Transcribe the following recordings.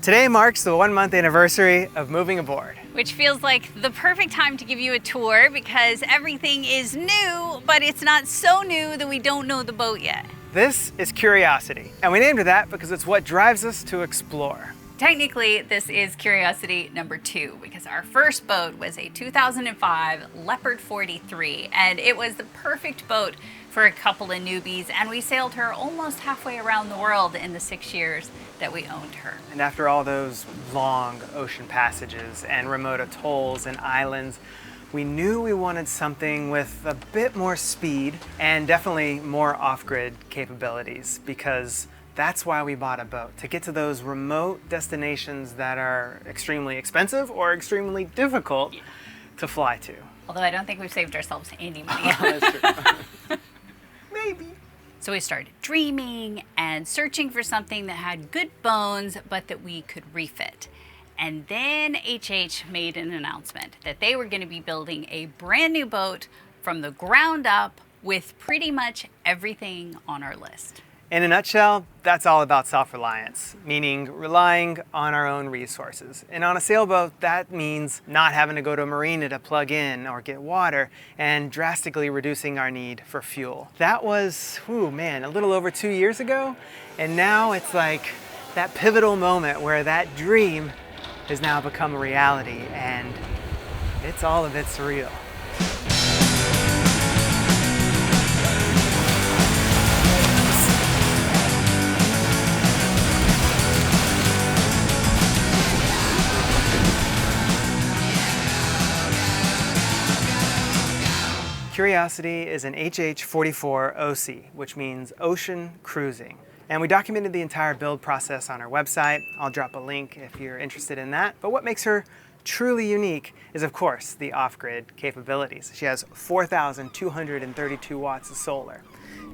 Today marks the 1-month anniversary of moving aboard. Which feels like the perfect time to give you a tour because everything is new, but it's not so new that we don't know the boat yet. This is Curiosity, and we named it that because it's what drives us to explore. Technically, this is Curiosity number 2 because our first boat was a 2005 Leopard 43, and it was the perfect boat for a couple of newbies, and we sailed her almost halfway around the world in the 6 years that we owned her. And after all those long ocean passages and remote atolls and islands, we knew we wanted something with a bit more speed and definitely more off-grid capabilities, because that's why we bought a boat, to get to those remote destinations that are extremely expensive or extremely difficult to fly to. Although I don't think we've saved ourselves any money. That's true. Maybe. So we started dreaming and searching for something that had good bones, but that we could refit. And then HH made an announcement that they were going to be building a brand new boat from the ground up with pretty much everything on our list. In a nutshell, that's all about self-reliance, meaning relying on our own resources. And on a sailboat, that means not having to go to a marina to plug in or get water, and drastically reducing our need for fuel. That was, a little over 2 years ago, and now it's like that pivotal moment where that dream has now become a reality, and it's all a bit surreal. Curiosity is an HH44 OC, which means ocean cruising. And we documented the entire build process on our website. I'll drop a link if you're interested in that. But what makes her truly unique is, of course, the off-grid capabilities. She has 4,232 watts of solar.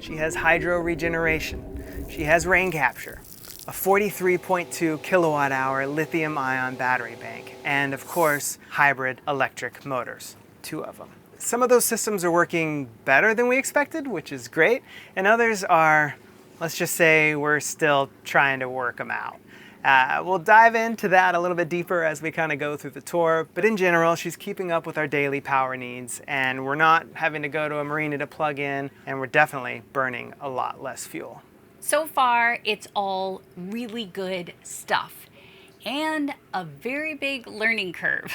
She has hydro regeneration. She has rain capture, a 43.2 kilowatt hour lithium-ion battery bank, and of course, hybrid electric motors, 2 of them. Some of those systems are working better than we expected, which is great, and others are, let's just say, we're still trying to work them out. We'll dive into that a little bit deeper as we kind of go through the tour, but in general, she's keeping up with our daily power needs, and we're not having to go to a marina to plug in, and we're definitely burning a lot less fuel. So far, it's all really good stuff, and a very big learning curve.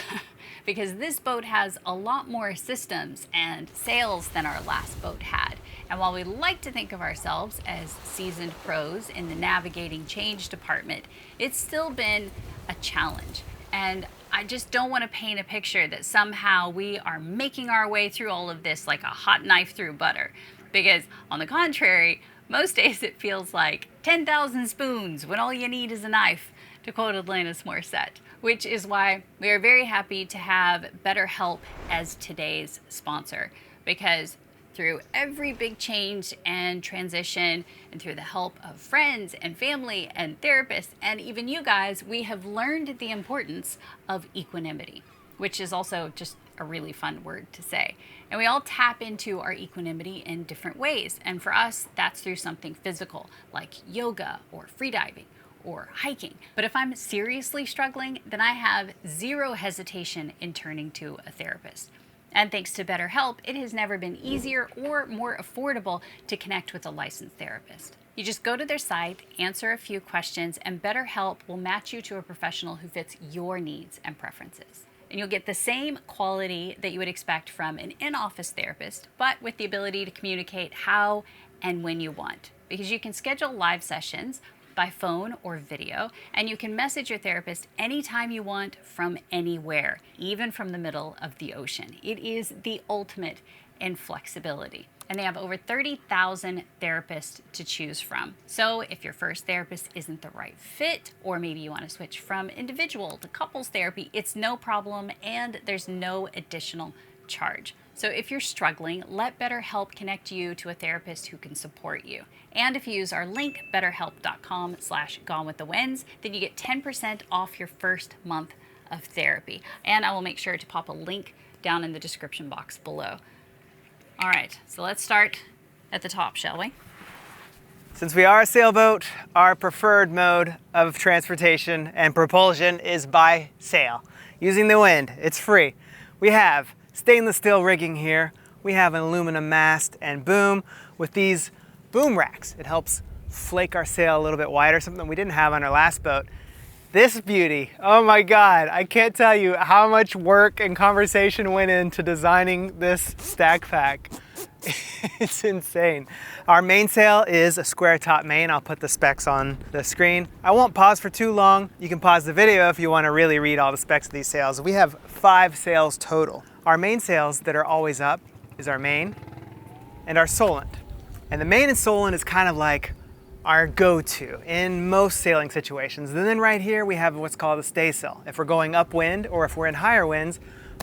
Because this boat has a lot more systems and sails than our last boat had. And while we like to think of ourselves as seasoned pros in the navigating change department, it's still been a challenge. And I just don't want to paint a picture that somehow we are making our way through all of this like a hot knife through butter. Because on the contrary, most days it feels like 10,000 spoons when all you need is a knife, to quote Alanis Morissette. Which is why we are very happy to have BetterHelp as today's sponsor, because through every big change and transition, and through the help of friends and family and therapists and even you guys, we have learned the importance of equanimity, which is also just a really fun word to say. And we all tap into our equanimity in different ways, and for us that's through something physical like yoga or freediving or hiking. But if I'm seriously struggling, then I have zero hesitation in turning to a therapist. And thanks to BetterHelp, it has never been easier or more affordable to connect with a licensed therapist. You just go to their site, answer a few questions, and BetterHelp will match you to a professional who fits your needs and preferences. And you'll get the same quality that you would expect from an in-office therapist, but with the ability to communicate how and when you want. Because you can schedule live sessions by phone or video, and you can message your therapist anytime you want from anywhere, even from the middle of the ocean. It is the ultimate in flexibility. And they have over 30,000 therapists to choose from. So if your first therapist isn't the right fit, or maybe you want to switch from individual to couples therapy, it's no problem, and there's no additional charge. So if you're struggling, let BetterHelp connect you to a therapist who can support you. And if you use our link, betterhelp.com/gonewiththewynns, then you get 10% off your first month of therapy. And I will make sure to pop a link down in the description box below. All right, so let's start at the top, shall we? Since we are a sailboat, our preferred mode of transportation and propulsion is by sail, using the wind. It's free. We have stainless steel rigging here. We have an aluminum mast and boom with these boom racks. It helps flake our sail a little bit wider, something we didn't have on our last boat. This beauty, oh my God, I can't tell you how much work and conversation went into designing this stack pack. It's insane. Our mainsail is a square top main. I'll put the specs on the screen. I won't pause for too long. You can pause the video if you want to really read all the specs of these sails. We have 5 sails total. Our mainsails that are always up is our main and our Solent. And the main and Solent is kind of like our go-to in most sailing situations. And then right here we have what's called a staysail. If we're going upwind or if we're in higher winds,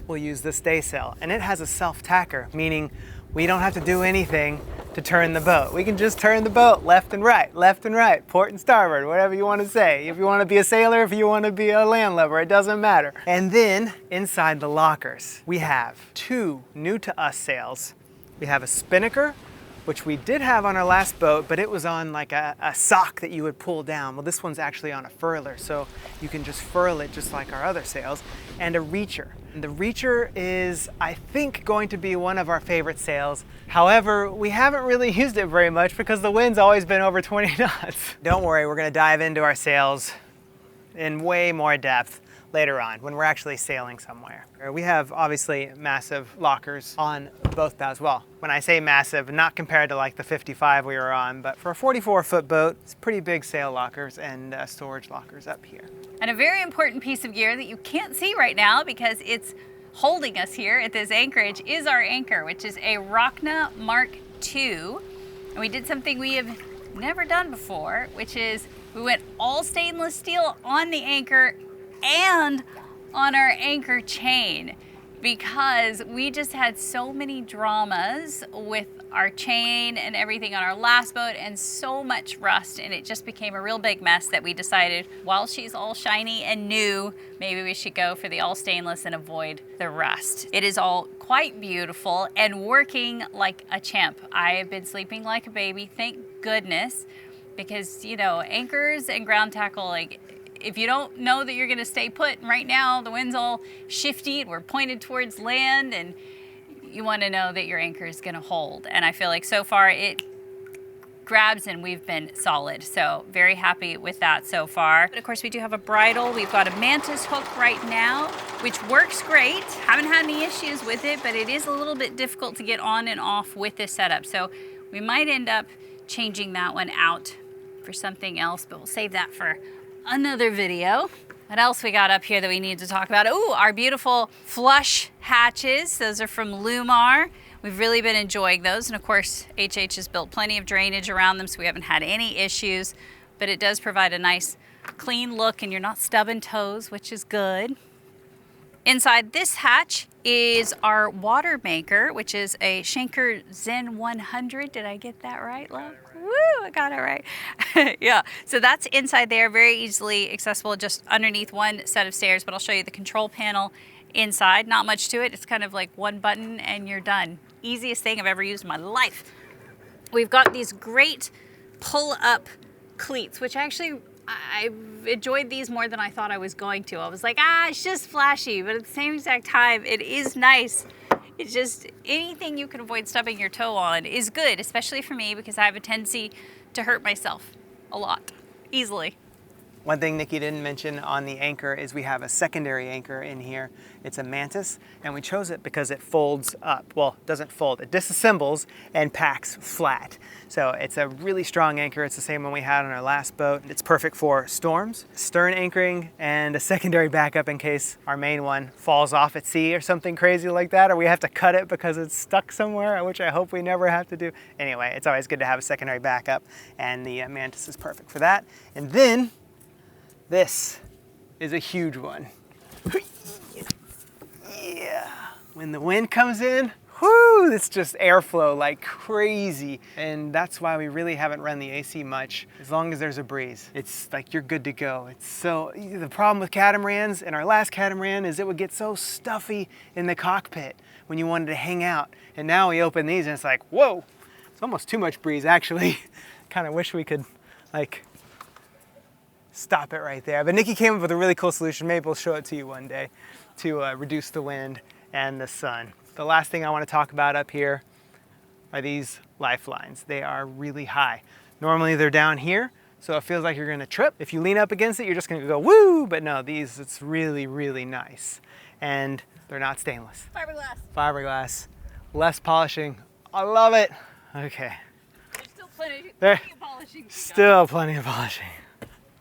we'll use the staysail. And it has a self-tacker, meaning we don't have to do anything to turn the boat. We can just turn the boat left and right, port and starboard, whatever you want to say. If you want to be a sailor, if you want to be a landlubber, it doesn't matter. And then inside the lockers, we have 2 new to us sails. We have a spinnaker, which we did have on our last boat, but it was on like a sock that you would pull down. Well, this one's actually on a furler, so you can just furl it just like our other sails, and a reacher. And the reacher is, I think, going to be one of our favorite sails. However, we haven't really used it very much because the wind's always been over 20 knots. Don't worry, we're gonna dive into our sails in way more depth later on when we're actually sailing somewhere. We have obviously massive lockers on both bows. Well, when I say massive, not compared to like the 55 we were on, but for a 44-foot boat, it's pretty big sail lockers and storage lockers up here. And a very important piece of gear that you can't see right now because it's holding us here at this anchorage is our anchor, which is a Rockna Mark II. And we did something we have never done before, which is we went all stainless steel on the anchor and on our anchor chain, because we just had so many dramas with our chain and everything on our last boat and so much rust, and it just became a real big mess that we decided while she's all shiny and new, maybe we should go for the all stainless and avoid the rust. It is all quite beautiful and working like a champ. I have been sleeping like a baby, thank goodness, because you know, anchors and ground tackle, like if you don't know that you're gonna stay put, and right now the wind's all shifty and we're pointed towards land, and you wanna know that your anchor is gonna hold. And I feel like so far it grabs and we've been solid. So very happy with that so far. But of course we do have a bridle. We've got a mantis hook right now, which works great. Haven't had any issues with it, but it is a little bit difficult to get on and off with this setup. So we might end up changing that one out for something else, but we'll save that for another video. What else we got up here that we need to talk about? Oh, our beautiful flush hatches. Those are from Lumar. We've really been enjoying those. And of course, HH has built plenty of drainage around them, so we haven't had any issues, but it does provide a nice clean look and you're not stubbing toes, which is good. Inside this hatch is our Watermaker, which is a Schenker Zen 100. Did I get that right, love? Woo, I got it right. Yeah, so that's inside there, very easily accessible, just underneath one set of stairs, but I'll show you the control panel inside. Not much to it. It's kind of like one button and you're done. Easiest thing I've ever used in my life. We've got these great pull-up cleats, which actually I've enjoyed these more than I thought I was going to. I was like, it's just flashy, but at the same exact time, it is nice. It's just anything you can avoid stubbing your toe on is good, especially for me because I have a tendency to hurt myself a lot, easily. One thing Nikki didn't mention on the anchor is we have a secondary anchor in here. It's a mantis, and we chose it because it folds up. Well, it doesn't fold, it disassembles and packs flat. So it's a really strong anchor. It's the same one we had on our last boat. It's perfect for storms, stern anchoring, and a secondary backup in case our main one falls off at sea or something crazy like that, or we have to cut it because it's stuck somewhere, which I hope we never have to do. Anyway, it's always good to have a secondary backup, and the mantis is perfect for that. And then this is a huge one. Yeah. When the wind comes in, whoo, it's just airflow like crazy. And that's why we really haven't run the AC much. As long as there's a breeze, it's like you're good to go. It's so, the problem with catamarans and our last catamaran is it would get so stuffy in the cockpit when you wanted to hang out. And now we open these and it's like, whoa, it's almost too much breeze actually. kind of wish we could like stop it right there. But Nikki came up with a really cool solution. Maybe we'll show it to you one day to reduce the wind and the sun. The last thing I want to talk about up here are these lifelines. They are really high. Normally they're down here, so it feels like you're gonna trip. If you lean up against it, you're just gonna go woo, but no, these, it's really, really nice. And they're not stainless. Fiberglass. Fiberglass, less polishing. I love it. Okay. There's still plenty of polishing. Still plenty of polishing.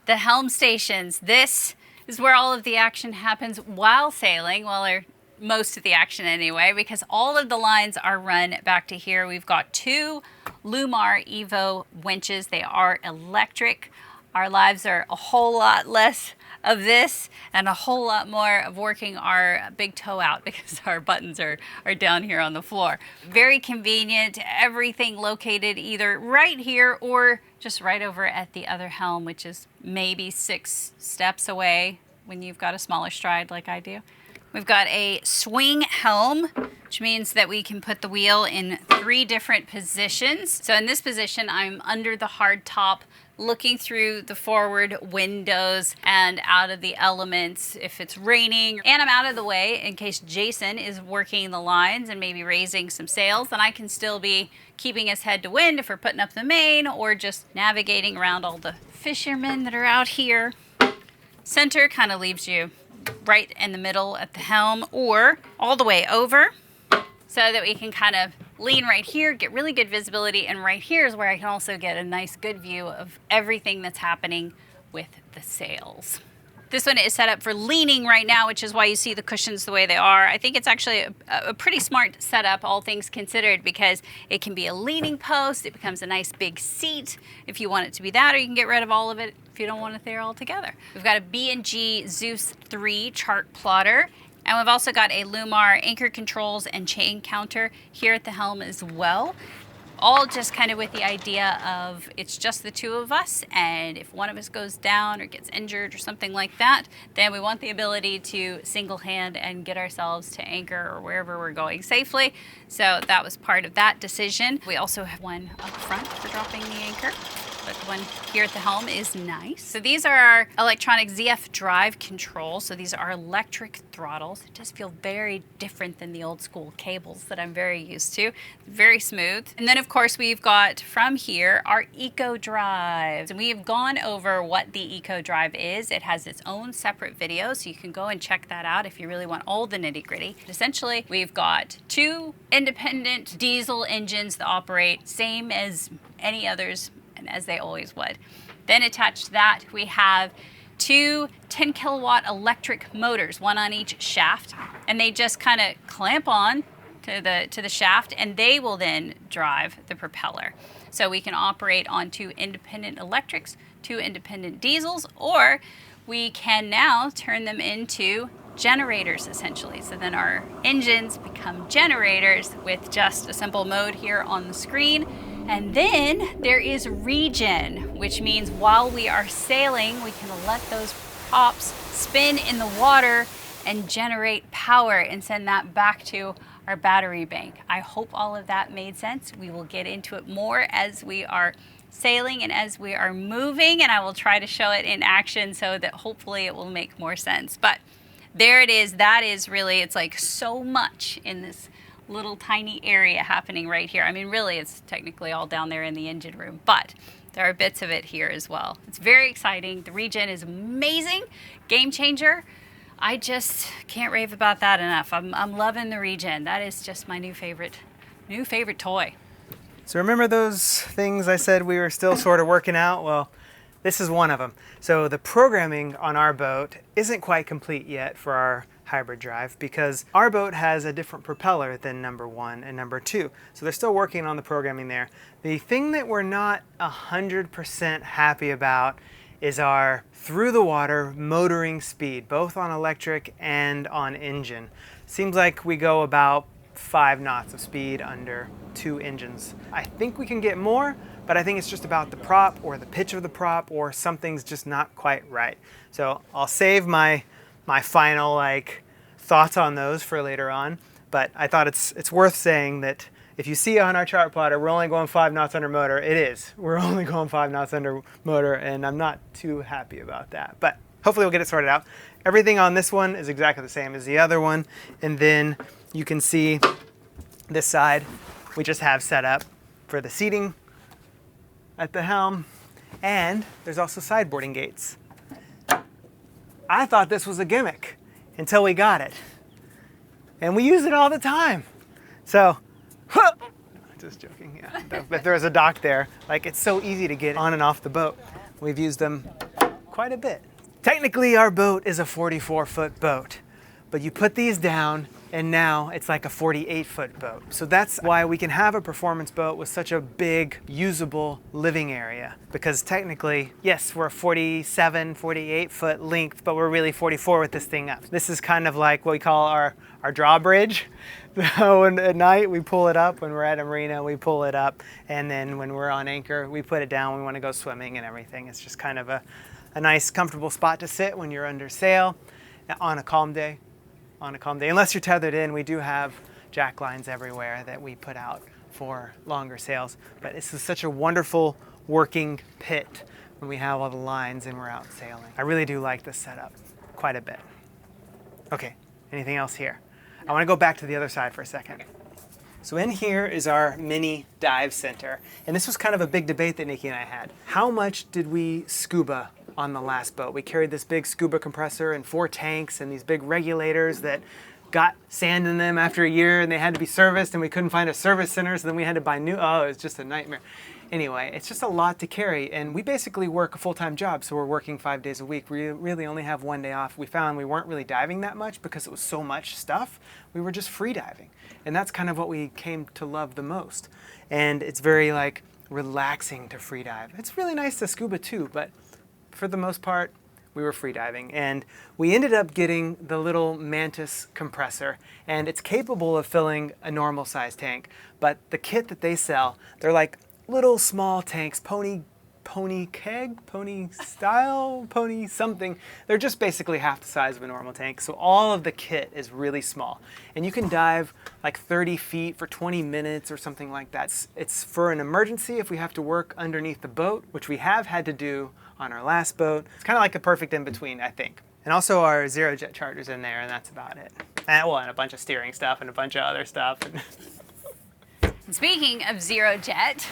The Helm stations. This is where all of the action happens while sailing, or most of the action anyway, because all of the lines are run back to here. We've got two Lumar Evo winches. They are electric. Our lives are a whole lot less of this and a whole lot more of working our big toe out because our buttons are down here on the floor. Very convenient. Everything located either right here or just right over at the other helm, which is maybe 6 steps away when you've got a smaller stride like I do. We've got a swing helm, which means that we can put the wheel in 3 different positions. So in this position, I'm under the hard top, looking through the forward windows and out of the elements if it's raining. And I'm out of the way in case Jason is working the lines and maybe raising some sails, then I can still be keeping us head to wind if we're putting up the main or just navigating around all the fishermen that are out here. Center kind of leaves you right in the middle at the helm or all the way over so that we can kind of lean right here, get really good visibility, and right here is where I can also get a nice good view of everything that's happening with the sails. This one is set up for leaning right now, which is why you see the cushions the way they are. I think it's actually a pretty smart setup, all things considered, because it can be a leaning post, it becomes a nice big seat if you want it to be that, or you can get rid of all of it if you don't want it there altogether. We've got a B&G Zeus 3 chart plotter, and we've also got a Lumar anchor controls and chain counter here at the helm as well. All just kind of with the idea of it's just the 2 of us, and if one of us goes down or gets injured or something like that, then we want the ability to single hand and get ourselves to anchor or wherever we're going safely. So that was part of that decision. We also have one up front for dropping the anchor, but the one here at the helm is nice. So these are our electronic ZF drive controls. So these are electric throttles. It does feel very different than the old school cables that I'm very used to. Very smooth. And then of course we've got from here our Eco Drives. And we have gone over what the Eco Drive is. It has its own separate video, so you can go and check that out if you really want all the nitty gritty. Essentially, we've got 2 independent diesel engines that operate same as any others and as they always would. Then attached to that, we have 2 10 kilowatt electric motors, one on each shaft, and they just kind of clamp on to the shaft, and they will then drive the propeller. So we can operate on 2 independent electrics, 2 independent diesels, or we can now turn them into generators essentially. So then our engines become generators with just a simple mode here on the screen. And then there is regen, which means while we are sailing, we can let those props spin in the water and generate power and send that back to our battery bank. I hope all of that made sense. We will get into it more as we are sailing and as we are moving, and I will try to show it in action so that hopefully it will make more sense. But there it is. That is really, it's like so much in this little tiny area happening right here. I mean, really, it's technically all down there in the engine room, but there are bits of it here as well. It's very exciting. The regen is amazing, game changer. I just can't rave about that enough. I'm loving the regen. That is just my new favorite toy. So remember those things I said we were still sort of working out? Well, this is one of them. So the programming on our boat isn't quite complete yet for our hybrid drive because our boat has a different propeller than number 1 and number 2. So they're still working on the programming there. The thing that we're not 100% happy about is our through the water motoring speed, both on electric and on engine. Seems like we go about 5 knots of speed under 2 engines. I think we can get more, but I think it's just about the prop or the pitch of the prop or something's just not quite right. So I'll save my final thoughts on those for later on, but I thought it's worth saying that If you see on our chart plotter, we're only going 5 knots under motor. It is. We're only going 5 knots under motor, and I'm not too happy about that. But hopefully we'll get it sorted out. Everything on this one is exactly the same as the other one. And then you can see this side we just have set up for the seating at the helm. And there's also sideboarding gates. I thought this was a gimmick until we got it. And we use it all the time. So, just joking, yeah. If there's a dock there, like it's so easy to get on and off the boat. We've used them quite a bit. Technically, our boat is a 44-foot boat, but you put these down and now it's like a 48-foot boat. So that's why we can have a performance boat with such a big, usable living area. Because technically, yes, we're 47, 48-foot length, but we're really 44 with this thing up. This is kind of like what we call our drawbridge. So at night, we pull it up. When we're at a marina, we pull it up. And then when we're on anchor, we put it down when we want to go swimming and everything. It's just kind of a nice, comfortable spot to sit when you're under sail on a calm day. Unless you're tethered in, we do have jack lines everywhere that we put out for longer sails. But this is such a wonderful working pit when we have all the lines and we're out sailing. I really do like this setup quite a bit. Okay, anything else here? I want to go back to the other side for a second. So in here is our mini dive center. And this was kind of a big debate that Nikki and I had. How much did we scuba on the last boat? We carried this big scuba compressor and 4 tanks and these big regulators that got sand in them after a year and they had to be serviced and we couldn't find a service center, so then we had to buy new. Oh, it was just a nightmare. Anyway, it's just a lot to carry, and we basically work a full-time job, so we're working 5 days a week. We really only have 1 day off. We found we weren't really diving that much because it was so much stuff. We were just free diving, and that's kind of what we came to love the most. And it's very like relaxing to free dive. It's really nice to scuba too, but for the most part, we were free diving. And we ended up getting the little Mantis compressor, and it's capable of filling a normal size tank. But the kit that they sell, they're like little small tanks, pony keg, pony style, pony something. They're just basically half the size of a normal tank. So all of the kit is really small. And you can dive like 30 feet for 20 minutes or something like that. It's for an emergency if we have to work underneath the boat, which we have had to do on our last boat. It's kind of like a perfect in-between, I think. And also our zero jet charger's in there, and that's about it. And a bunch of steering stuff and a bunch of other stuff. Speaking of zero jet,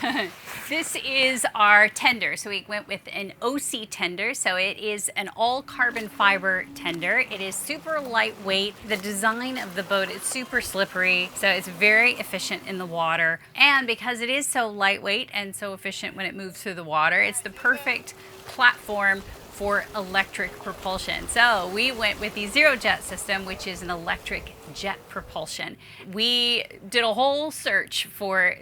this is our tender. So we went with an OC tender. So it is an all carbon fiber tender. It is super lightweight. The design of the boat is super slippery. So it's very efficient in the water. And because it is so lightweight and so efficient when it moves through the water, it's the perfect platform for electric propulsion. So we went with the zero jet system, which is an electric jet propulsion. We did a whole search for,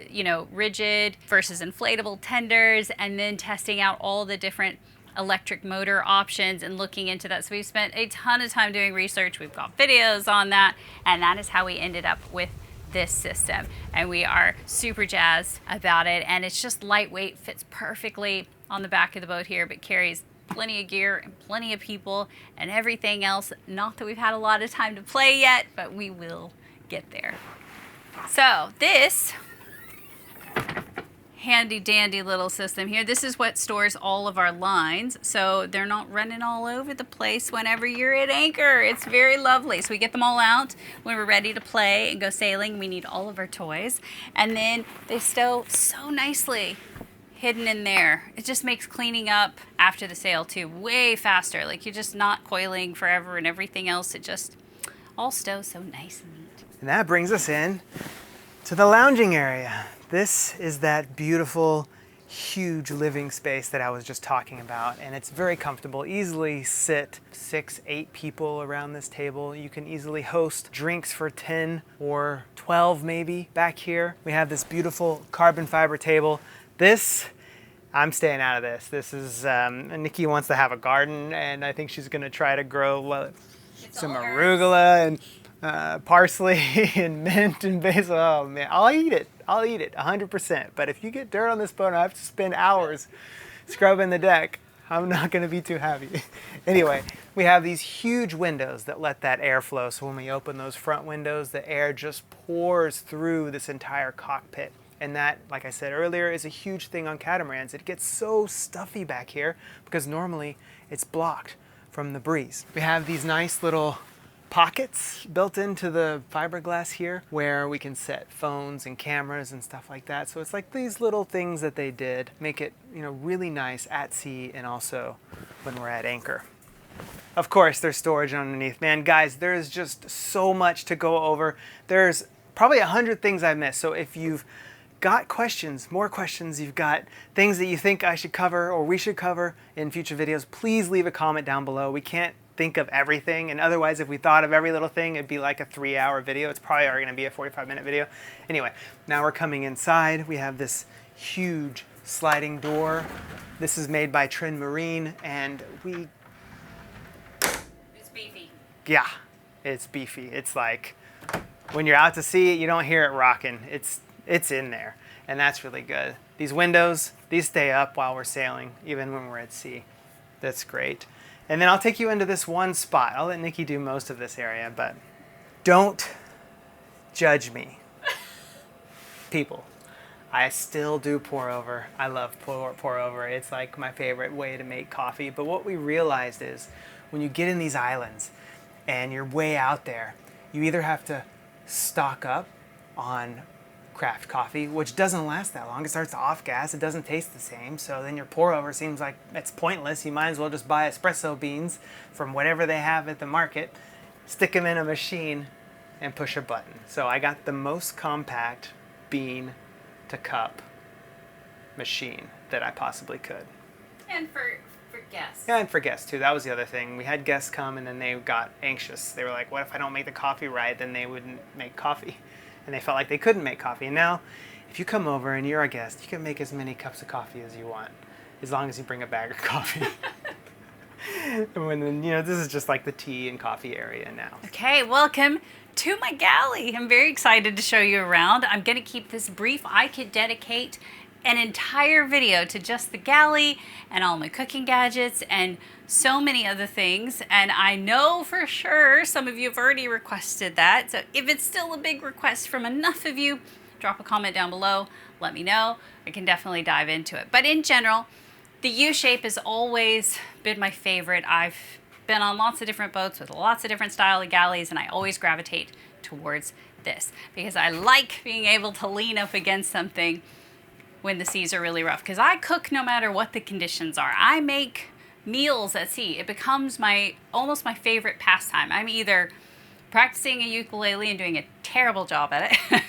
rigid versus inflatable tenders, and then testing out all the different electric motor options and looking into that. So we spent a ton of time doing research. We've got videos on that, and that is how we ended up with this system. And we are super jazzed about it. And it's just lightweight, fits perfectly on the back of the boat here, but carries plenty of gear and plenty of people and everything else. Not that we've had a lot of time to play yet, but we will get there. So this handy dandy little system here, this is what stores all of our lines, so they're not running all over the place whenever you're at anchor. It's very lovely. So we get them all out when we're ready to play and go sailing. We need all of our toys, and then they stow so nicely hidden in there. It just makes cleaning up after the sail too way faster. Like you're just not coiling forever and everything else. It just all stows so nice and neat. And that brings us in to the lounging area. This is that beautiful, huge living space that I was just talking about, and it's very comfortable. Easily sit 6, 8 people around this table. You can easily host drinks for 10 or 12 maybe back here. We have this beautiful carbon fiber table. I'm staying out of this. This is, Nikki wants to have a garden, and I think she's gonna try to grow some arugula and parsley and mint and basil. Oh man, I'll eat it 100%. But if you get dirt on this boat and I have to spend hours scrubbing the deck, I'm not gonna be too happy. Anyway, we have these huge windows that let that air flow. So when we open those front windows, the air just pours through this entire cockpit. And that, like I said earlier, is a huge thing on catamarans. It gets so stuffy back here because normally it's blocked from the breeze. We have these nice little pockets built into the fiberglass here where we can set phones and cameras and stuff like that. So it's like these little things that they did make it, you know, really nice at sea and also when we're at anchor. Of course, there's storage underneath. Man, guys, there's just so much to go over. There's probably 100 things I missed. So if you've got questions, more questions, you've got things that you think I should cover or we should cover in future videos, please leave a comment down below. We can't think of everything, and otherwise if we thought of every little thing, it'd be like a 3-hour video. It's probably already gonna be a 45-minute video. Anyway, now we're coming inside. We have this huge sliding door. This is made by Trin Marine, and It's beefy. yeah, it's beefy. It's like, when you're out to sea, you don't hear it rocking. It's in there, and that's really good. These windows, these stay up while we're sailing, even when we're at sea. That's great. And then I'll take you into this one spot. I'll let Nikki do most of this area, but don't judge me. People, I still do pour over. I love pour over. It's like my favorite way to make coffee. But what we realized is when you get in these islands and you're way out there, you either have to stock up on craft coffee, which doesn't last that long. It starts to off gas. It doesn't taste the same. So then your pour over seems like it's pointless. You might as well just buy espresso beans from whatever they have at the market, stick them in a machine, and push a button. So I got the most compact bean to cup machine that I possibly could. And for guests. Yeah, and for guests too. That was the other thing. We had guests come and then they got anxious. They were like, what if I don't make the coffee right? Then they wouldn't make coffee. And they felt like they couldn't make coffee. And now, if you come over and you're a guest, you can make as many cups of coffee as you want, as long as you bring a bag of coffee. And you know, this is just like the tea and coffee area now. Okay, welcome to my galley. I'm very excited to show you around. I'm gonna keep this brief. I could dedicate an entire video to just the galley and all my cooking gadgets and so many other things, and I know for sure some of you have already requested that. So if it's still a big request from enough of you, drop a comment down below, let me know. I can definitely dive into it. But in general, the U-shape has always been my favorite. I've been on lots of different boats with lots of different style of galleys, and I always gravitate towards this because I like being able to lean up against something when the seas are really rough, because I cook no matter what the conditions are. I make meals at sea. It becomes almost my favorite pastime. I'm either practicing a ukulele and doing a terrible job at it,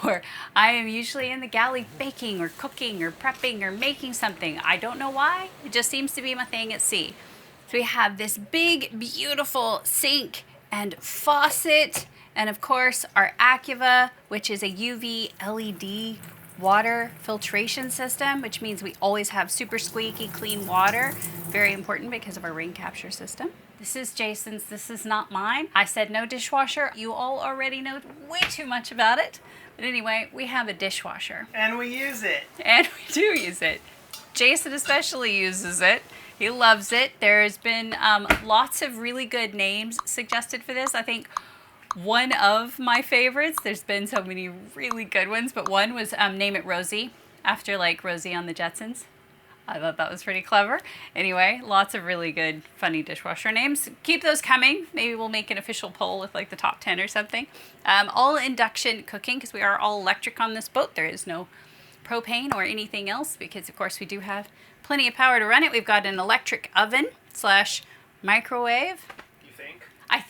or I am usually in the galley baking or cooking or prepping or making something. I don't know why. It just seems to be my thing at sea. So we have this big, beautiful sink and faucet, and of course our Activa, which is a UV LED water filtration system, which means we always have super squeaky clean water. Very important because of our rain capture system. This is Jason's, this is not mine. I said no dishwasher. You all already know way too much about it. But anyway, we have a dishwasher. And we use it. And we do use it. Jason especially uses it. He loves it. There's been lots of really good names suggested for this. I think one of my favorites, there's been so many really good ones, but one was Name It Rosie, after like Rosie on the Jetsons. I thought that was pretty clever. Anyway, lots of really good, funny dishwasher names. Keep those coming. Maybe we'll make an official poll with like the top 10 or something. All induction cooking, because we are all electric on this boat. There is no propane or anything else, because of course we do have plenty of power to run it. We've got an electric oven / microwave. I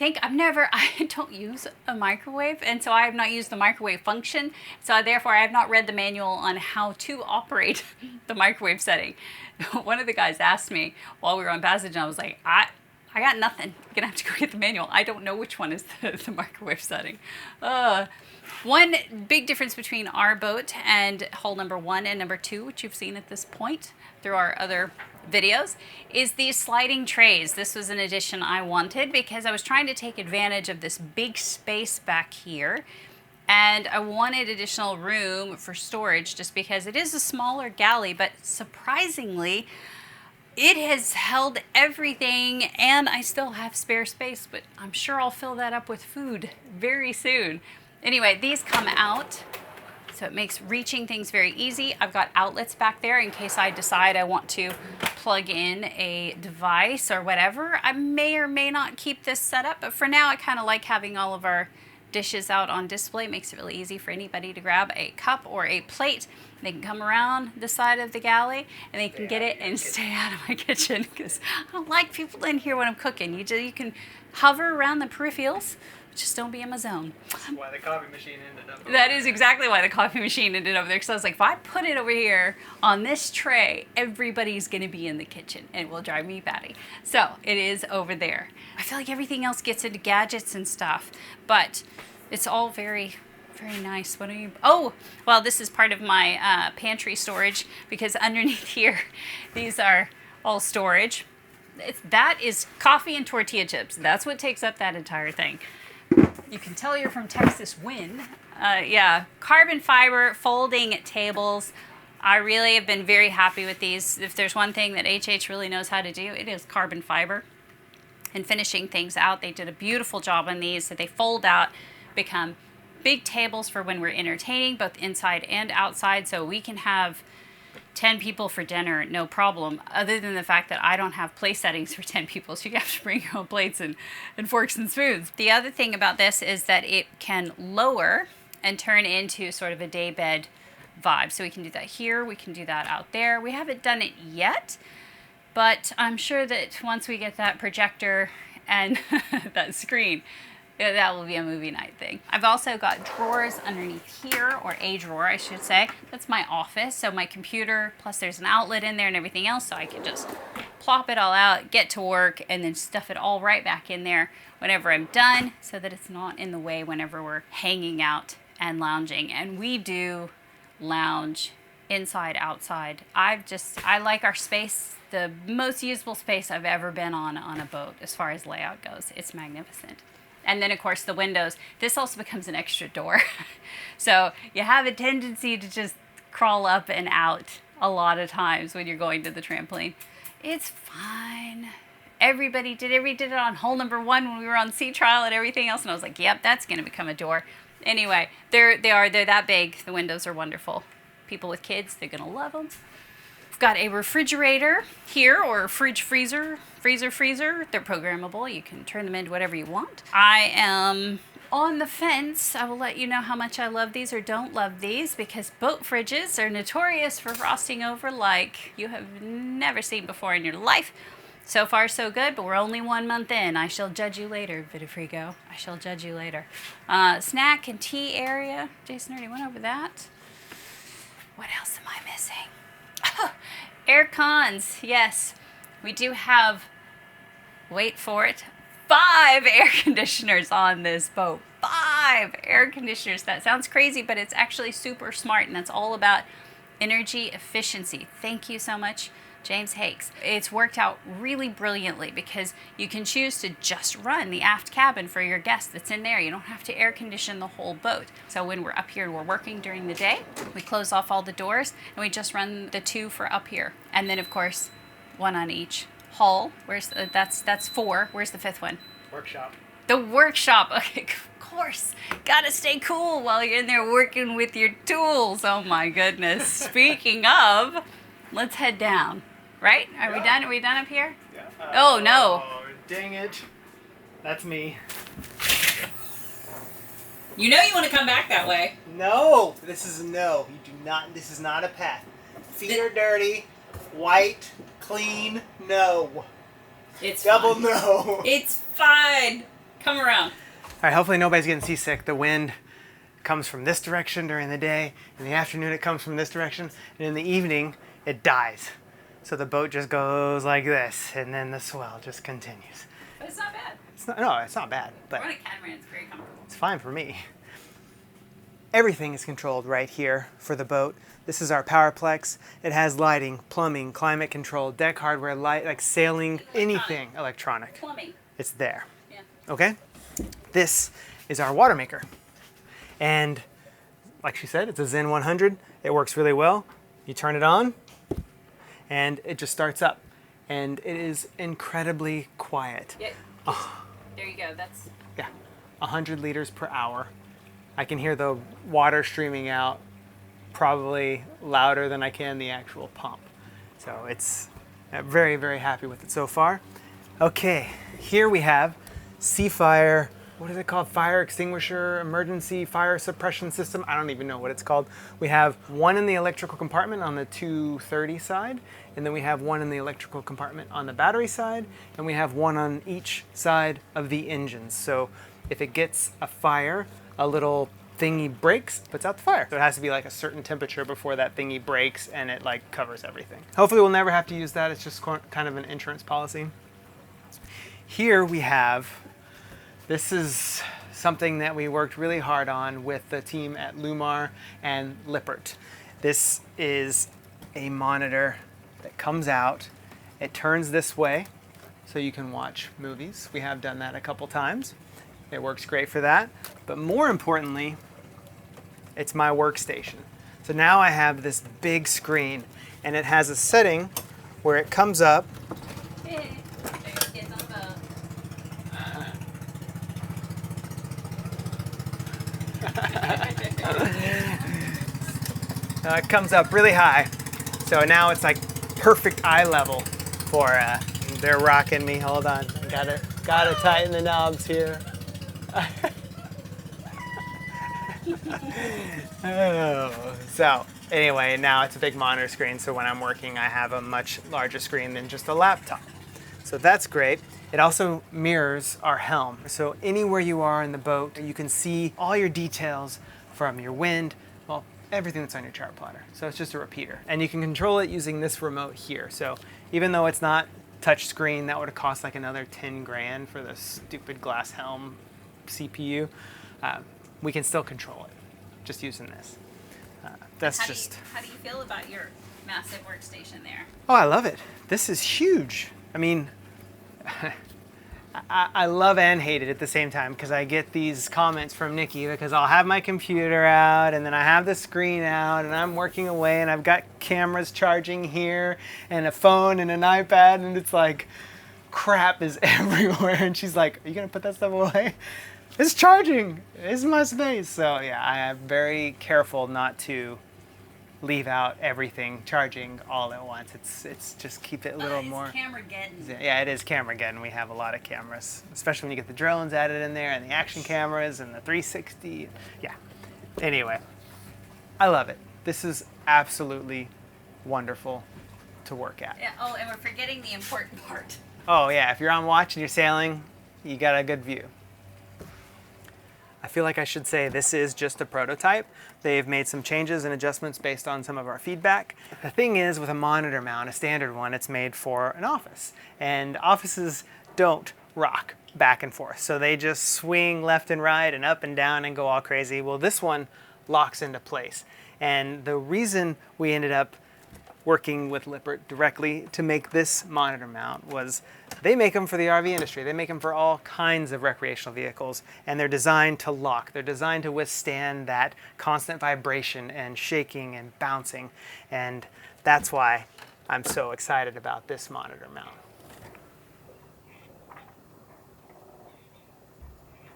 don't use a microwave, and so I have not used the microwave function. So therefore I have not read the manual on how to operate the microwave setting. One of the guys asked me while we were on passage, and I was like, I got nothing. I'm gonna have to go get the manual. I don't know which one is the microwave setting. One big difference between our boat and hull number 1 and number 2, which you've seen at this point through our other videos, is these sliding trays. This was an addition I wanted because I was trying to take advantage of this big space back here, and I wanted additional room for storage just because it is a smaller galley, but surprisingly it has held everything, and I still have spare space, but I'm sure I'll fill that up with food very soon. Anyway, these come out, so it makes reaching things very easy. I've got outlets back there in case I decide I want to plug in a device or whatever. I may or may not keep this set up, but for now I kind of like having all of our dishes out on display. It makes it really easy for anybody to grab a cup or a plate. They can come around the side of the galley and they can get it and stay out of my kitchen, because I don't like people in here when I'm cooking. You can hover around the peripherals, just don't be in my zone. That's why the coffee machine ended up over That there. is exactly why the coffee machine ended over there, because I was like, if I put it over here on this tray, everybody's going to be in the kitchen and it will drive me batty. So it is over there. I feel like everything else gets into gadgets and stuff, but it's all very nice. What are you? Oh, well, this is part of my pantry storage, because underneath here, these are all storage. That is coffee and tortilla chips. That's what takes up that entire thing. You can tell you're from Texas Wynn. Yeah, carbon fiber folding tables. I really have been very happy with these. If there's one thing that HH really knows how to do, it is carbon fiber and finishing things out. They did a beautiful job on these. So they fold out, become big tables for when we're entertaining, both inside and outside. So we can have 10 people for dinner, no problem, other than the fact that I don't have place settings for 10 people, so you have to bring your own plates and forks and spoons. The other thing about this is that it can lower and turn into sort of a daybed vibe. So we can do that here, we can do that out there. We haven't done it yet, but I'm sure that once we get that projector and that screen, that will be a movie night thing. I've also got drawers underneath here, or a drawer, I should say. That's my office, so my computer, plus there's an outlet in there and everything else, so I can just plop it all out, get to work, and then stuff it all right back in there whenever I'm done, so that it's not in the way whenever we're hanging out and lounging. And we do lounge inside, outside. I like our space, the most usable space I've ever been on a boat as far as layout goes. It's magnificent. And then, of course, the windows. This also becomes an extra door. So you have a tendency to just crawl up and out a lot of times when you're going to the trampoline. It's fine. Everybody did it. We did it on hole number 1 when we were on sea trial and everything else. And I was like, yep, that's going to become a door. Anyway, they're that big. The windows are wonderful. People with kids, they're going to love them. We've got a refrigerator here, or a freezer. They're programmable. You can turn them into whatever you want. I am on the fence. I will let you know how much I love these or don't love these, because boat fridges are notorious for frosting over like you have never seen before in your life. So far, so good, but we're only 1 month in. I shall judge you later, Vitafrigo. I shall judge you later. Snack and tea area. Jason already went over that. What else am I missing? Air cons, yes. We do have, wait for it, 5 air conditioners on this boat. 5 air conditioners. That sounds crazy, but it's actually super smart, and that's all about energy efficiency. Thank you so much, James Hakes. It's worked out really brilliantly, because you can choose to just run the aft cabin for your guest that's in there. You don't have to air condition the whole boat. So when we're up here and we're working during the day, we close off all the doors and we just run the 2 for up here. And then, of course, 1 on each hull. That's 4. Where's the 5th one? Workshop. The workshop. Okay, of course. Gotta stay cool while you're in there working with your tools. Oh my goodness. Speaking of, let's head down. Right? Are we done? Are we done up here? Yeah. Oh, no. Oh, dang it. That's me. You know you want to come back that way. No. This is no. You do not. This is not a path. Feet are dirty. White. Clean. No. It's Double fine. no. It's fine. Come around. All right. Hopefully nobody's getting seasick. The wind comes from this direction during the day. In the afternoon, it comes from this direction. And in the evening, it dies. So the boat just goes like this, and then the swell just continues. But it's not bad. It's not bad, but We're on a catamaran. It's very comfortable. it's fine for me. Everything is controlled right here for the boat. This is our PowerPlex. It has lighting, plumbing, climate control, deck hardware, light, like sailing, anything electronic. Plumbing. It's there. Yeah. Okay? This is our Watermaker. And like she said, it's a Zen 100. It works really well. You turn it on, and it just starts up. and it is incredibly quiet. Yeah. There you go. That's... Yeah, 100 liters per hour. I can hear the water streaming out probably louder than I can the actual pump. So I'm very, very happy with it so far. Okay, here we have Seafire, what is it called? Fire extinguisher, emergency fire suppression system. I don't even know what it's called. We have one in the electrical compartment on the 230 side, and then we have one in the electrical compartment on the battery side, and we have one on each side of the engines. So if it gets a fire, a little thingy breaks, puts out the fire. So it has to be like a certain temperature before that thingy breaks and it like covers everything. Hopefully we'll never have to use that. It's just kind of an insurance policy. Here we have, this is something that we worked really hard on with the team at Lumar and Lippert. This is a monitor that comes out. It turns this way so you can watch movies. We have done that a couple times. It works great for that. But more importantly, it's my workstation. So now I have this big screen, and it has a setting where it comes up. It comes up really high. So now it's like perfect eye level for, they're rocking me. Hold on, gotta tighten the knobs here. So anyway, now it's a big monitor screen, so when I'm working I have a much larger screen than just a laptop. So that's great. It also mirrors our helm. So anywhere you are in the boat, you can see all your details from your wind, well, everything that's on your chart plotter. So it's just a repeater. And you can control it using this remote here. So even though it's not touch screen, that would have cost like another 10 grand for this stupid glass helm CPU. We can still control it just using this. How do you feel about your massive workstation there? Oh, I love it. This is huge. I mean, I love and hate it at the same time because I get these comments from Nikki because I'll have my computer out and then I have the screen out and I'm working away and I've got cameras charging here and a phone and an iPad and it's like crap is everywhere and she's like, are you gonna put that stuff away? It's charging, it's my space. So yeah, I am very careful not to leave out everything charging all at once. It's just keep it a little more. Camera-geddon. Yeah, it is camera-geddon. We have a lot of cameras, especially when you get the drones added in there and the action cameras and the 360. Yeah. Anyway, I love it. This is absolutely wonderful to work at. Yeah, oh, and we're forgetting the important part. Oh yeah, if you're on watch and you're sailing, you got a good view. I feel like I should say this is just a prototype. They've made some changes and adjustments based on some of our feedback. The thing is, with a monitor mount, a standard one, it's made for an office. And offices don't rock back and forth. So they just swing left and right and up and down and go all crazy. Well, this one locks into place. And the reason we ended up working with Lippert directly to make this monitor mount was they make them for the RV industry. They make them for all kinds of recreational vehicles, and they're designed to lock. They're designed to withstand that constant vibration and shaking and bouncing, and that's why I'm so excited about this monitor mount.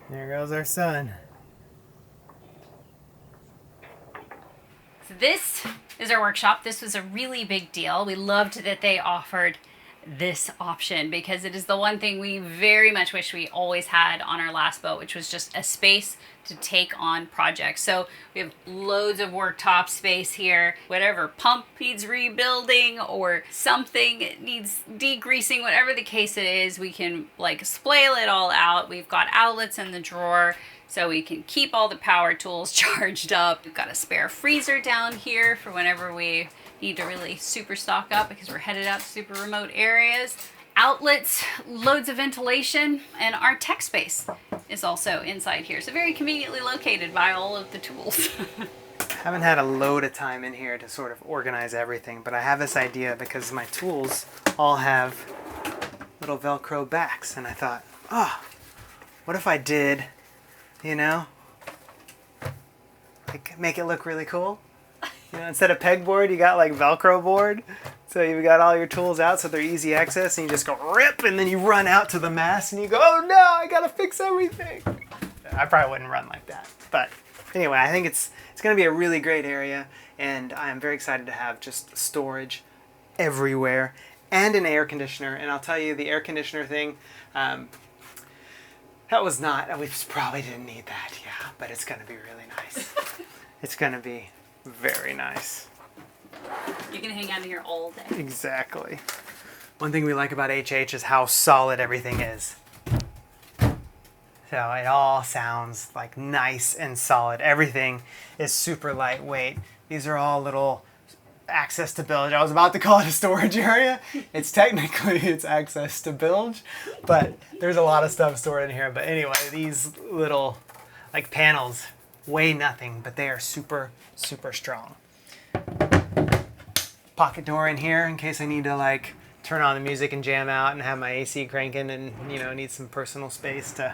There goes our sun. So this is our workshop. This was a really big deal. We loved that they offered this option because it is the one thing we very much wish we always had on our last boat, which was just a space to take on projects. So we have loads of worktop space here. Whatever pump needs rebuilding or something needs degreasing, whatever the case it is, we can like splail it all out. We've got outlets in the drawer so we can keep all the power tools charged up. We've got a spare freezer down here for whenever we need to really super stock up because we're headed out to super remote areas. Outlets, loads of ventilation, and our tech space is also inside here. So very conveniently located by all of the tools. I haven't had a load of time in here to sort of organize everything, but I have this idea because my tools all have little Velcro backs, and I thought, oh, what if I did, you know, like make it look really cool? You know, instead of pegboard, you got like Velcro board. So you've got all your tools out so they're easy access, and you just go rip, and then you run out to the mast and you go, oh no, I gotta fix everything. I probably wouldn't run like that. But anyway, I think it's gonna be a really great area, and I'm very excited to have just storage everywhere and an air conditioner. And I'll tell you, the air conditioner thing, that was not, we probably didn't need that, yeah, but it's gonna be really nice. It's gonna be very nice. You're gonna hang out in here all day. Exactly. One thing we like about HH is how solid everything is. So it all sounds like nice and solid. Everything is super lightweight. These are all little access to bilge. I was about to call it a storage area. It's technically it's access to bilge, but there's a lot of stuff stored in here. But anyway, these little like panels weigh nothing, but they are super, super strong. Pocket door in here in case I need to like turn on the music and jam out and have my AC cranking and, you know, need some personal space to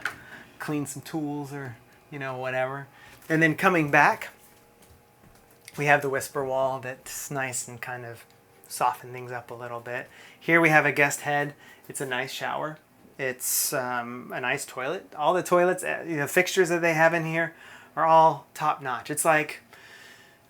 clean some tools or, you know, whatever. And then coming back, we have the whisper wall that's nice and kind of soften things up a little bit. Here we have a guest head. It's a nice shower. It's a nice toilet. All the toilets, the fixtures that they have in here are all top notch. It's like,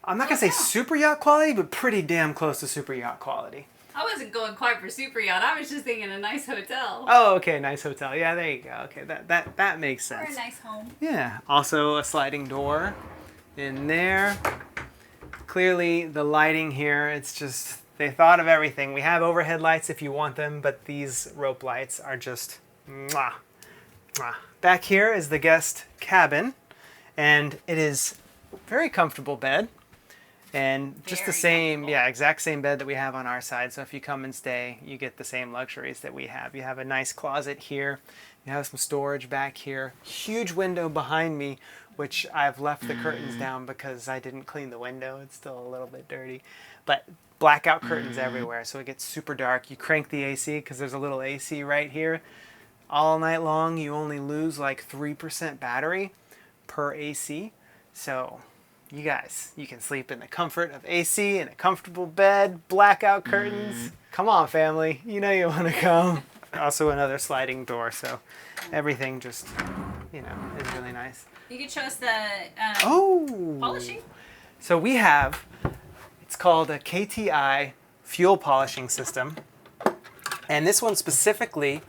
I'm not gonna say super yacht quality, but pretty damn close to super yacht quality. I wasn't going quite for super yacht. I was just thinking a nice hotel. Oh, okay, nice hotel. Yeah, there you go. Okay, that makes sense. Or a nice home. Yeah. Also a sliding door in there. Clearly the lighting here, it's just, they thought of everything. We have overhead lights if you want them, but these rope lights are just mwah, mwah. Back here is the guest cabin, and it is very comfortable bed. And just the same, yeah, exact same bed that we have on our side. So if you come and stay, you get the same luxuries that we have. You have a nice closet here. You have some storage back here. Huge window behind me, which I've left the curtains down because I didn't clean the window. It's still a little bit dirty. But blackout curtains everywhere, so it gets super dark. You crank the AC because there's a little AC right here. All night long, you only lose like 3% battery per AC. So you guys, you can sleep in the comfort of AC in a comfortable bed, blackout curtains. Come on, family. You know you want to come. Also another sliding door, so everything just, you know, is really nice. You could show us the polishing. So we have, it's called a KTI fuel polishing system. And this one's specifically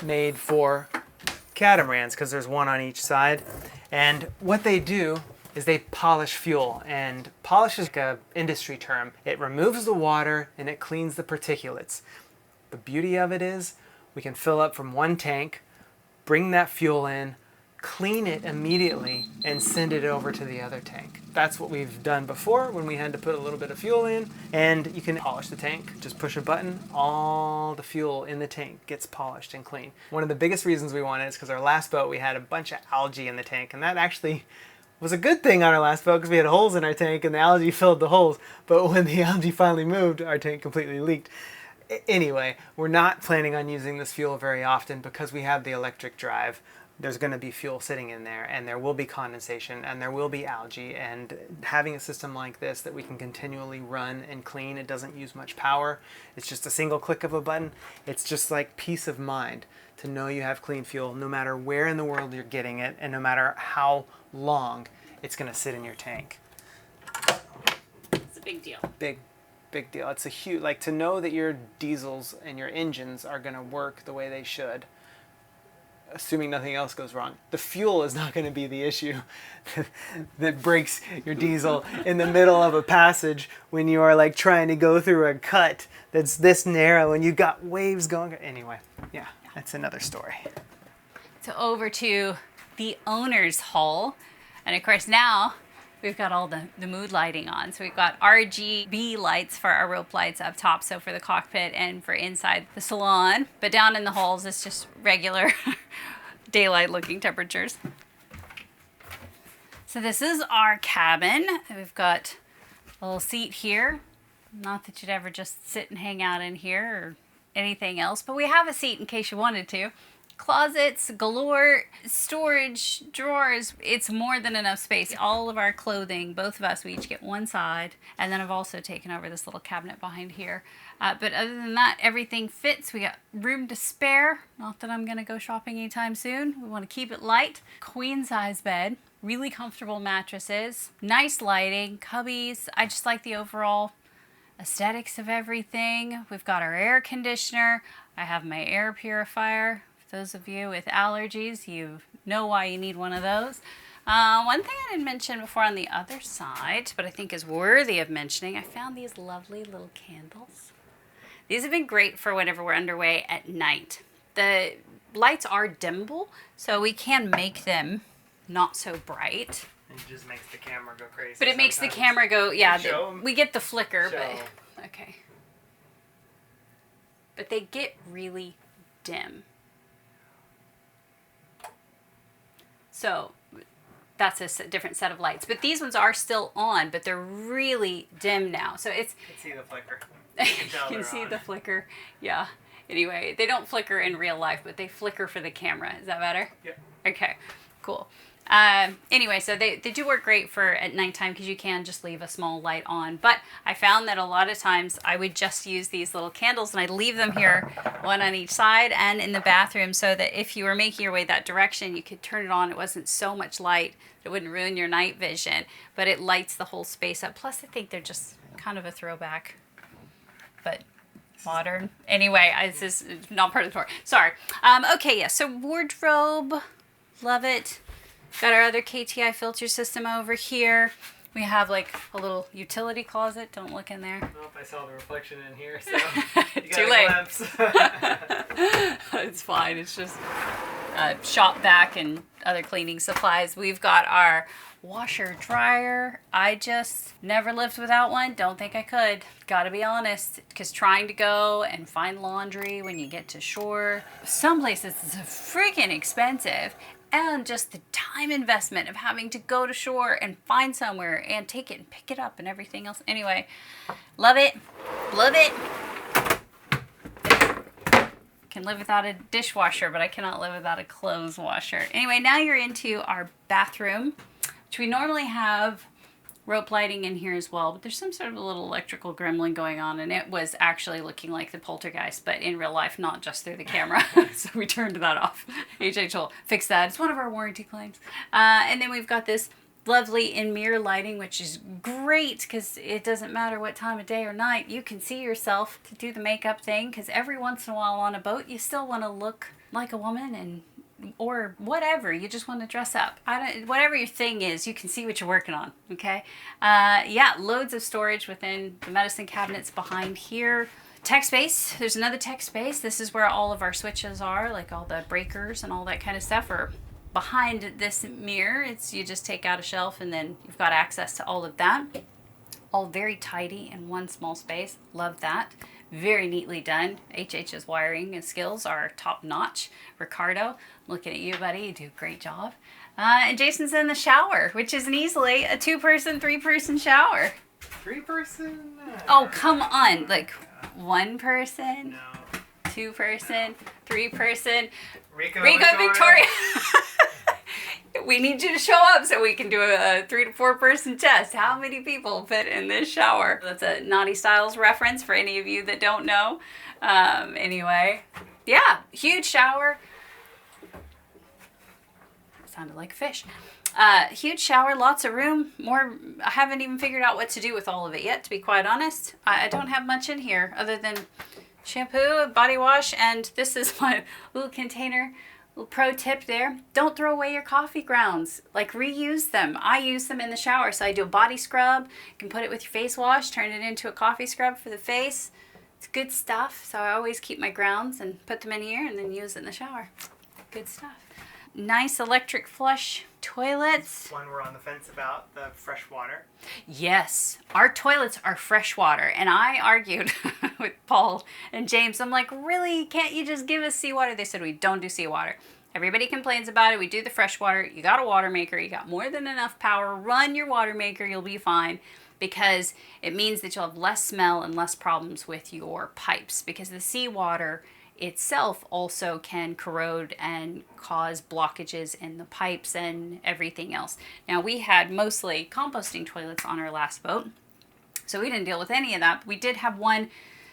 made for catamarans because there's one on each side. And what they do is they polish fuel, and polish is like an industry term. It removes the water and it cleans the particulates. The beauty of it is we can fill up from one tank, bring that fuel in, clean it immediately, and send it over to the other tank. That's what we've done before when we had to put a little bit of fuel in, and you can polish the tank. Just push a button, all the fuel in the tank gets polished and clean. One of the biggest reasons we wanted it is because our last boat we had a bunch of algae in the tank, and that actually was a good thing on our last boat because we had holes in our tank and the algae filled the holes. But when the algae finally moved, our tank completely leaked. Anyway, we're not planning on using this fuel very often because we have the electric drive. There's going to be fuel sitting in there, and there will be condensation, and there will be algae, and having a system like this that we can continually run and clean, it doesn't use much power. It's just a single click of a button. It's just like peace of mind to know you have clean fuel no matter where in the world you're getting it, and no matter how long it's going to sit in your tank. It's a big deal. Big deal. It's a huge, like, to know that your diesels and your engines are going to work the way they should, assuming nothing else goes wrong. The fuel is not going to be the issue that breaks your diesel in the middle of a passage when you are like trying to go through a cut that's this narrow and you've got waves going. Anyway, yeah, that's another story. So over to the owner's hall. And of course now we've got all the mood lighting on. So we've got RGB lights for our rope lights up top, so for the cockpit and for inside the salon. But down in the halls, it's just regular daylight looking temperatures. So this is our cabin. We've got a little seat here. Not that you'd ever just sit and hang out in here or anything else, but we have a seat in case you wanted to. Closets galore, storage, drawers. It's more than enough space. All of our clothing, both of us, we each get one side. And then I've also taken over this little cabinet behind here. But other than that, everything fits. We got room to spare. Not that I'm going to go shopping anytime soon. We want to keep it light. Queen size bed. Really comfortable mattresses. Nice lighting. Cubbies. I just like the overall aesthetics of everything. We've got our air conditioner. I have my air purifier. For those of you with allergies, you know why you need one of those. One thing I didn't mention before on the other side, but I think is worthy of mentioning, I found these lovely little candles. These have been great for whenever we're underway at night. The lights are dimmable, so we can make them not so bright. It just makes the camera go crazy. But it makes the camera go, yeah, we get the flicker, but, okay. But they get really dim. So that's a different set of lights. But these ones are still on, but they're really dim now. So it's... You can see the flicker. You can see the flicker. Yeah. Anyway, they don't flicker in real life, but they flicker for the camera. Is that better? Yeah. Okay, cool. Anyway, so they do work great for at nighttime because you can just leave a small light on. But I found that a lot of times I would just use these little candles and I'd leave them here, one on each side and in the bathroom, so that if you were making your way that direction, you could turn it on. It wasn't so much light. It wouldn't ruin your night vision, but it lights the whole space up. Plus, I think they're just kind of a throwback, but modern. Anyway, this is not part of the tour. Sorry. Okay, yeah, so wardrobe, love it. Got our other KTI filter system over here. We have like a little utility closet. Don't look in there. Oh, I saw the reflection in here, so you Too late. It's fine. It's just shop vac and other cleaning supplies. We've got our washer dryer. I just never lived without one. Don't think I could. Gotta be honest, because trying to go and find laundry when you get to shore, some places it's freaking expensive. And just the time investment of having to go to shore and find somewhere and take it and pick it up and everything else. Anyway, love it. Love it. Can live without a dishwasher, but I cannot live without a clothes washer. Anyway, now you're into our bathroom, which we normally have rope lighting in here as well, but there's some sort of a little electrical gremlin going on, and it was actually looking like the poltergeist, but in real life, not just through the camera. So we turned that off. HH will fix that. It's one of our warranty claims. And then we've got this lovely in-mirror lighting, which is great because it doesn't matter what time of day or night. You can see yourself to do the makeup thing, because every once in a while on a boat, you still want to look like a woman and or whatever, you just want to dress up. Whatever your thing is, you can see what you're working on, okay? Yeah, loads of storage within the medicine cabinets behind here. Tech space, there's another tech space. This is where all of our switches are, like all the breakers and all that kind of stuff are behind this mirror. You just take out a shelf and then you've got access to all of that. All very tidy in one small space. Love that. Very neatly done. HH's wiring and skills are top notch. Ricardo, looking at you, buddy. You do a great job. And Jason's in the shower, which is easily a 2-person, 3-person shower. 3-person? Oh, come on. Like 1 person, No. 2-person, 3-person. Rico Victoria. We need you to show up so we can do a 3 to 4 person test. How many people fit in this shower? That's a Naughty Styles reference for any of you that don't know. Anyway, yeah, huge shower. Sounded like a fish. Huge shower, lots of room. More. I haven't even figured out what to do with all of it yet, to be quite honest. I don't have much in here other than shampoo, body wash, and this is my little container. Pro tip there, don't throw away your coffee grounds. Like, reuse them. I use them in the shower. So I do a body scrub. You can put it with your face wash, turn it into a coffee scrub for the face. It's good stuff. So I always keep my grounds and put them in here and then use it in the shower. Good stuff. Nice electric flush toilets. One we're on the fence about, the fresh water. Yes, our toilets are fresh water. And I argued with Paul and James. I'm like, really? Can't you just give us seawater? They said, we don't do seawater. Everybody complains about it. We do the fresh water. You got a Watermaker. You got more than enough power. Run your Watermaker. You'll be fine. Because it means that you'll have less smell and less problems with your pipes. Because the seawater itself also can corrode and cause blockages in the pipes and everything else. Now, we had mostly composting toilets on our last boat, so we didn't deal with any of that. We did have one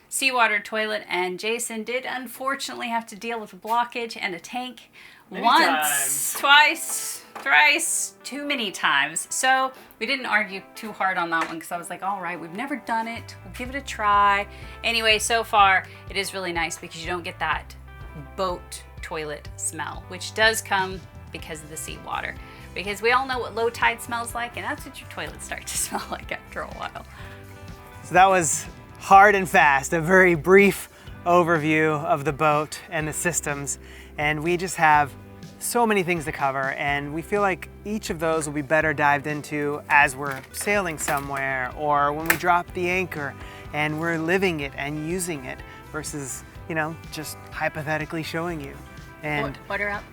seawater toilet, and Jason did unfortunately have to deal with a blockage and a tank once, twice, thrice, too many times. So we didn't argue too hard on that one because I was like, all right, we've never done it. We'll give it a try. Anyway, so far it is really nice because you don't get that boat toilet smell, which does come because of the seawater. Because we all know what low tide smells like, and that's what your toilets start to smell like after a while. So that was hard and fast, a very brief overview of the boat and the systems. And we just have so many things to cover, and we feel like each of those will be better dived into as we're sailing somewhere or when we drop the anchor and we're living it and using it versus, you know, just hypothetically showing you. And Order up.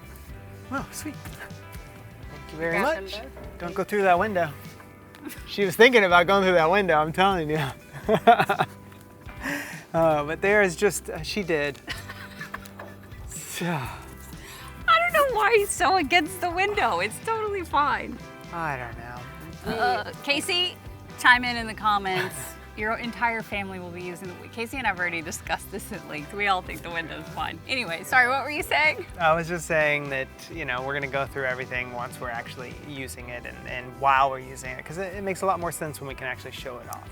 oh, sweet. Thank you very much. Don't go through that window. She was thinking about going through that window, I'm telling you. But there is just, she did. So, I don't know why he's so against the window. It's totally fine. I don't know. Casey, chime in the comments. Your entire family will be using the Casey and I've already discussed this at length. We all think the window's fine. Anyway, sorry, what were you saying? I was just saying that, you know, we're going to go through everything once we're actually using it and while we're using it, because it makes a lot more sense when we can actually show it off.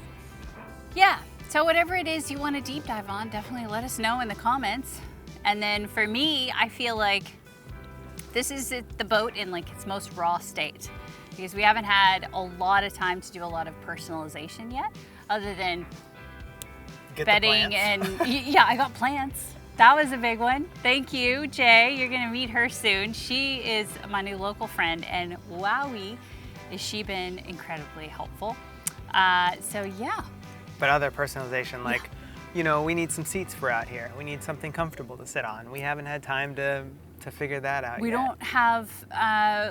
Yeah, so whatever it is you want to deep dive on, definitely let us know in the comments. And then for me, I feel like this is the boat in like its most raw state, because we haven't had a lot of time to do a lot of personalization yet, other than bedding and yeah, I got plants. That was a big one. Thank you, Jay. You're gonna meet her soon. She is my new local friend, and wowee, has she been incredibly helpful. So yeah. But other personalization, like, you know, we need some seats for out here. We need something comfortable to sit on. We haven't had time to figure that out yet. We don't have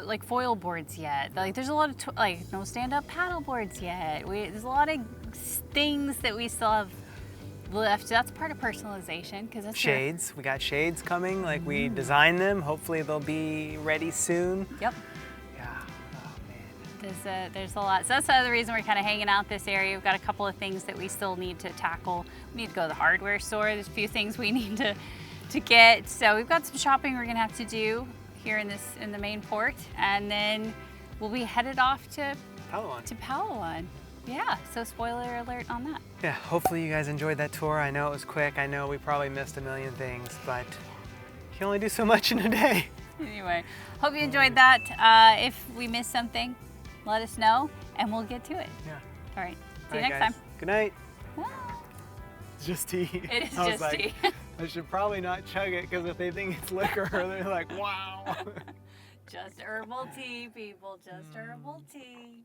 like foil boards yet. Like there's a lot of like no stand-up paddle boards yet. There's a lot of things that we still have left. That's part of personalization, because that's shades. We got shades coming. Like we designed them. Hopefully they'll be ready soon. Yep. There's a lot. So that's the other reason we're kind of hanging out this area. We've got a couple of things that we still need to tackle. We need to go to the hardware store. There's a few things we need to get. So we've got some shopping we're gonna have to do here in the main port, and then we'll be headed off to Palawan. Yeah, so spoiler alert on that. Yeah, hopefully you guys enjoyed that tour. I know it was quick. I know we probably missed a million things, but you can only do so much in a day. Anyway, hope you enjoyed that. If we missed something, let us know, and we'll get to it. Yeah. All right. See you next guys. time. Good night. Ah. It's just tea. It is I was just like, tea. I should probably not chug it, because if they think it's liquor, they're like, wow. Just herbal tea, people. Just herbal tea.